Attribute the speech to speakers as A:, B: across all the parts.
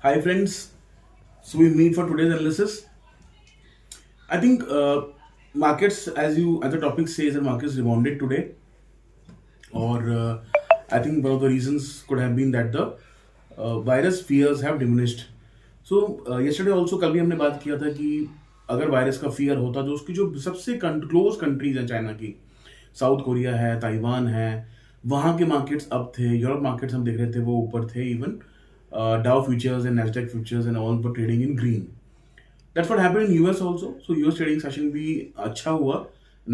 A: Hi friends, so we meet for today's analysis. I think markets, as the topic says, the markets rebounded today, or I think one of the reasons could have been that the virus fears have diminished. So yesterday also कल भी हमने बात किया था कि अगर virus का fear होता तो उसकी जो सबसे क्लोज कंट्रीज हैं चाइना की, साउथ कोरिया है, ताइवान है, वहाँ के मार्केट्स अप थे, यूरोप मार्केट्स हम देख रहे थे वो ऊपर थे, even Dow futures and Nasdaq futures and all were trading in green. That's what happened in US also. So US trading session भी अच्छा हुआ.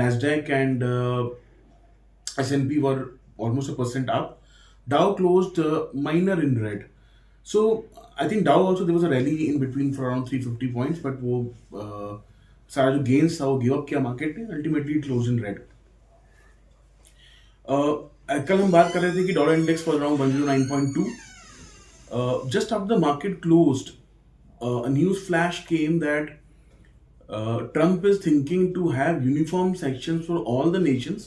A: Nasdaq and S&P were almost a percent up. Dow closed minor in red. So I think Dow also there was a rally in between for around 350 points, but वो सारा जो gains था वो give up किया market ने. Ultimately it closed in red. कल हम बात कर रहे थे कि dollar index was around 109.2. Just after the market closed, a news flash came that Trump is thinking to have uniform sanctions for all the nations,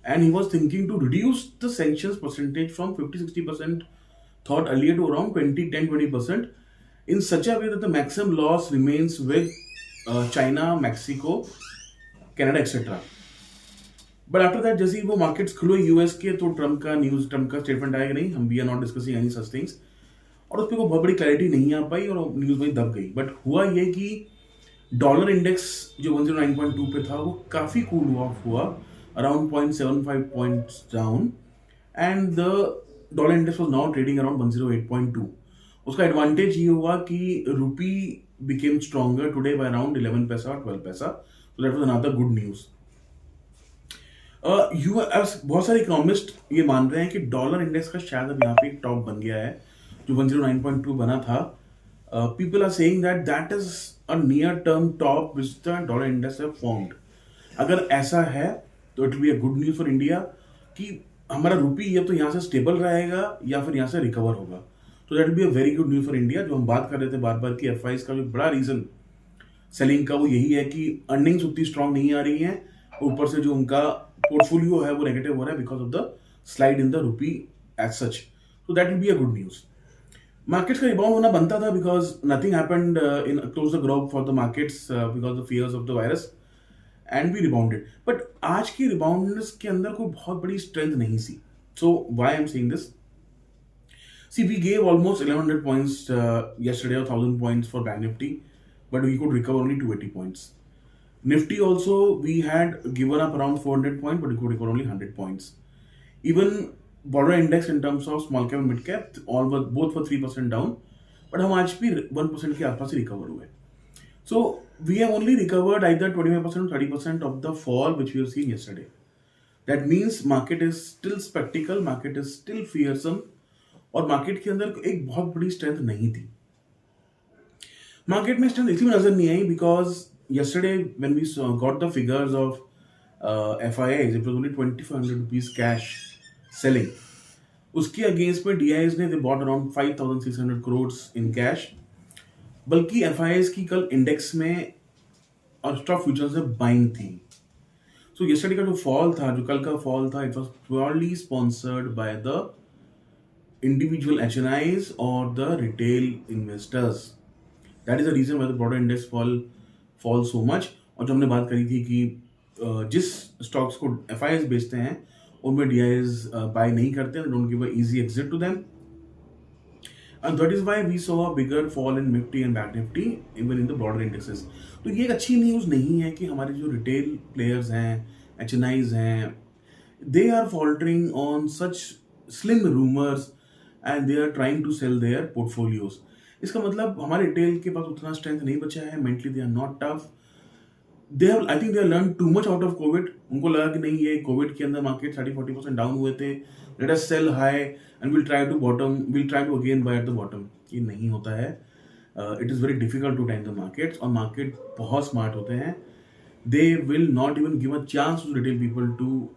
A: and he was thinking to reduce the sanctions percentage from 50-60% thought earlier to around 20% in such a way that the maximum loss remains with China, Mexico, Canada, etc. But after that जैसे ही वो markets खुले US के तो Trump का statement आया कि नहीं, हम we are not discussing any such things, और उस पर कोई बहुत बड़ी क्लैरिटी नहीं आ पाई और न्यूज़ वही दब गई. बट हुआ ये कि डॉलर इंडेक्स जो 109.2 पे था वो काफ़ी कूल ऑफ हुआ, around 0.75 points down, and the dollar index was now trading around 108.2. उसका एडवांटेज ये हुआ कि rupee became stronger today by around 11 paisa और 12 paisa. So that was another good news. US बहुत सारे इकोनॉमिस्ट ये मान रहे हैं कि डॉलर इंडेक्स का शायद अब यहाँ पे एक टॉप बन गया है जो 109.2 बना था. People are saying that that is a near term top which the dollar index have formed. अगर ऐसा है तो it will be a good news for India कि हमारा रुपी या तो यहाँ से स्टेबल रहेगा या फिर यहाँ से रिकवर होगा. तो that will be a very good news for India. जो हम बात कर रहे थे बार बार कि एफ का जो बड़ा रीजन सेलिंग का वो यही है कि अर्निंग्स उतनी स्ट्रांग नहीं आ रही हैं, ऊपर से जो उनका पोर्टफोलियो है वो नेगेटिव हो रहा है because of the slide in the rupee as such. So that will be a good news. Markets का रिबाउंड होना बनता था because nothing happened in close the group for the markets because the fears of the virus, and we rebounded. But आज की रिबाउंडनेस के अंदर कोई बहुत बड़ी स्ट्रेंथ नहीं सी. So why I am saying this, see we gave almost 1100 points yesterday, or 1000 points for Bank Nifty, but we could recover only 280 points. Nifty also we had given up around 400 points, but we could recover only 100 points. Even border index in terms of small cap and mid cap, all were both for 3% down, but हम आज भी 1% के आसपास ही recover हुए. So we have only recovered either 25% or 30% of the fall which we have seen yesterday. That means market is still spectacle, market is still fearsome, और market के अंदर एक बहुत बड़ी स्ट्रेंथ नहीं थी. मार्केट में स्ट्रेंथ इसलिए नजर नहीं आई because yesterday when we got the figures of FIIs, it was only 2500 rupees cash selling. उसके अगेंस्ट में DIs ने they bought around 5600 crores in cash. बल्कि FIIs की कल इंडेक्स में और स्टॉक फ्यूचर्स में बाइंग थी. सो yesterday का जो फॉल था, जो कल का फॉल था, it was purely sponsored by the individual HNIs or the retail investors. That is the reason why the broader index fall so much. और जो हमने बात करी थी कि जिस स्टॉक्स को FIs बेचते हैं उनमें DIs बाय नहीं करते, they don't give a easy exit to them, and that is why we saw a bigger fall in Nifty and Bank Nifty even in the broader indexes. तो ये एक अच्छी न्यूज़ नहीं है कि हमारे जो रिटेल प्लेयर्स हैं, HNIs हैं, they are faltering on such slim rumors and they are trying to sell their portfolios. इसका मतलब हमारे रिटेल के पास उतना स्ट्रेंथ नहीं बचा है, mentally they are not tough. I think they are learn too much out of Covid. उनको लगा कि नहीं, ये कोविड के अंदर मार्केट 30-40% डाउन हुए थे, let us sell high and will try to bottom, will try to again buy at the bottom. ये नहीं होता है. It is very difficult to time the markets, और मार्केट बहुत स्मार्ट होते हैं. They will not even give a chance to retail people to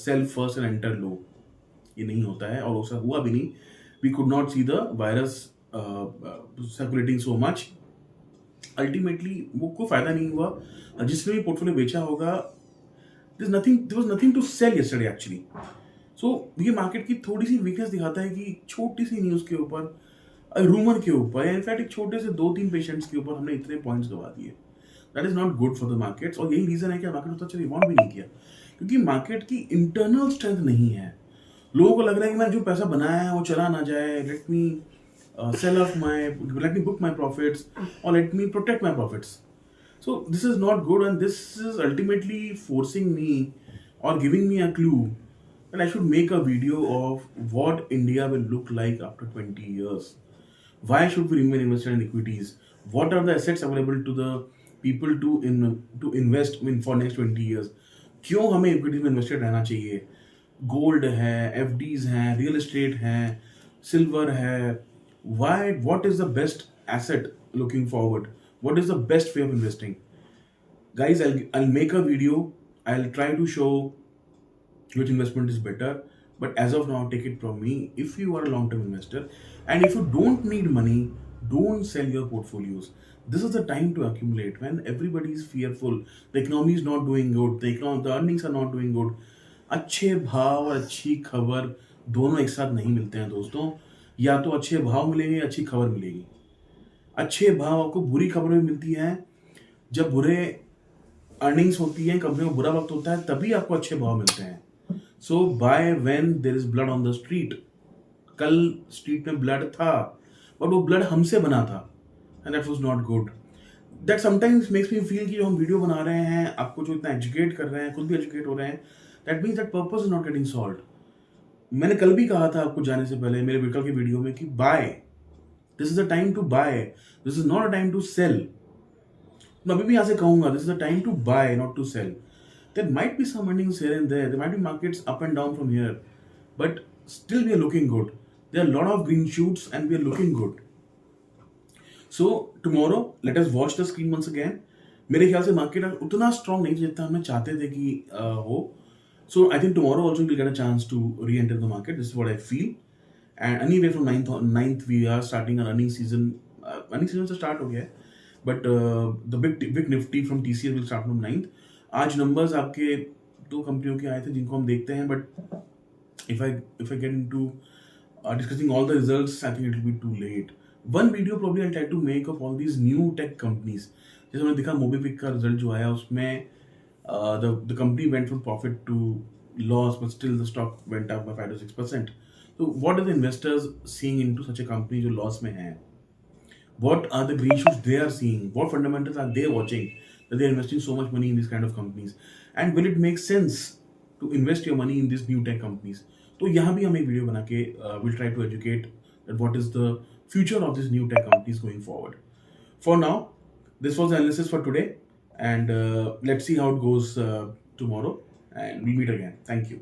A: sell first and enter low. ये नहीं होता है और ऐसा हुआ भी नहीं. We could not see the virus circulating so much. Ultimately वो कोई फायदा नहीं हुआ. जिसने भी पोर्टफोलियो बेचा होगा, there was nothing to sell yesterday actually. So ये मार्केट की थोड़ी सी वीकनेस दिखाता है कि छोटी सी न्यूज़ के ऊपर रूमर के ऊपर या इनफैक्ट एक छोटे से 2-3 पेशेंट्स के ऊपर हमने इतने पॉइंट्स गवा दिए। That is not good for the markets, और यही रीजन है कि मार्केट उतना अच्छा रिबाउंड भी नहीं किया, क्योंकि मार्केट की इंटरनल स्ट्रेंथ नहीं है। लोगों को लग रहा है कि मैंने जो पैसा बनाया है वो चला ना जाए, let me sell off my let me book my profits, or let me protect my profits. So this is not good, and this is ultimately forcing me or giving me a clue that I should make a video of what India will look like after 20 years. Why should we remain invested in equities? What are the assets available to the people to invest in for next 20 years? क्यों हमें equities में invested रहना चाहिए? Gold है, FDs हैं, real estate है, silver है। Why what is the best asset looking forward? What is the best way of investing? Guys, I'll make a video. I'll try to show which investment is better. But as of now, take it from me. If you are a long-term investor and if you don't need money, don't sell your portfolios. This is the time to accumulate when everybody is fearful. The economy is not doing good. The earnings are not doing good. अच्छे भाव और अच्छी खबर दोनों एक साथ नहीं मिलते हैं दोस्तों। या तो अच्छे भाव मिलेंगे, अच्छी खबर मिलेगी। अच्छे भाव आपको बुरी खबरें मिलती हैं, जब बुरे अर्निंग्स होती हैं, कंपनी में बुरा वक्त होता है, तभी आपको अच्छे भाव मिलते हैं। So buy when there is blood on the street. कल स्ट्रीट में ब्लड था, बट वो ब्लड हमसे बना था, and that was not good. That sometimes makes me feel कि जो हम वीडियो बना रहे हैं, आपको जो इतना एजुकेट कर रहे हैं, खुद भी एजुकेट हो रहे हैं, that means that purpose is not getting solved. मैंने कल भी कहा था आपको जाने से पहले मेरे कल की वीडियो में कि buy, this is the time to buy, this is not a time to sell. मैं अभी भी यहाँ से कहूंगा, this is the time to buy, not to sell. There might be some earnings here and there might be markets up and down from here, but still we are looking good. There are lot of green shoots and we are looking good. So tomorrow let us watch the screen once again. मेरे ख्याल से market उतना strong नहीं जितना हमने चाहते थे कि हो। So I think tomorrow also we'll get a chance to re-enter the market. This is what I feel. And anyway, from 9th we are starting our earning season. Earning season से start हो गया है, but the big nifty from TCS will start from 9th. आज numbers आपके दो कंपनियों के आए थे जिनको हम देखते हैं, but if I get into discussing all the results, I think it will be too late. One video probably I'll try to make of all these new tech companies. जैसे हमने देखा मोबीक्विक का रिजल्ट जो आया उसमें the company went from profit to loss, but still the stock went up by 5 to 6%. So what are the investors seeing into such a company जो loss में है? What are the green shoots they are seeing? What fundamentals are they watching that they are investing so much money in these kind of companies? And will it make sense to invest your money in these new tech companies? तो यहाँ भी हम एक video बना के we'll try to educate that what is the future of these new tech companies going forward. For now, this was the analysis for today. And let's see how it goes tomorrow, and we'll meet again. Thank you.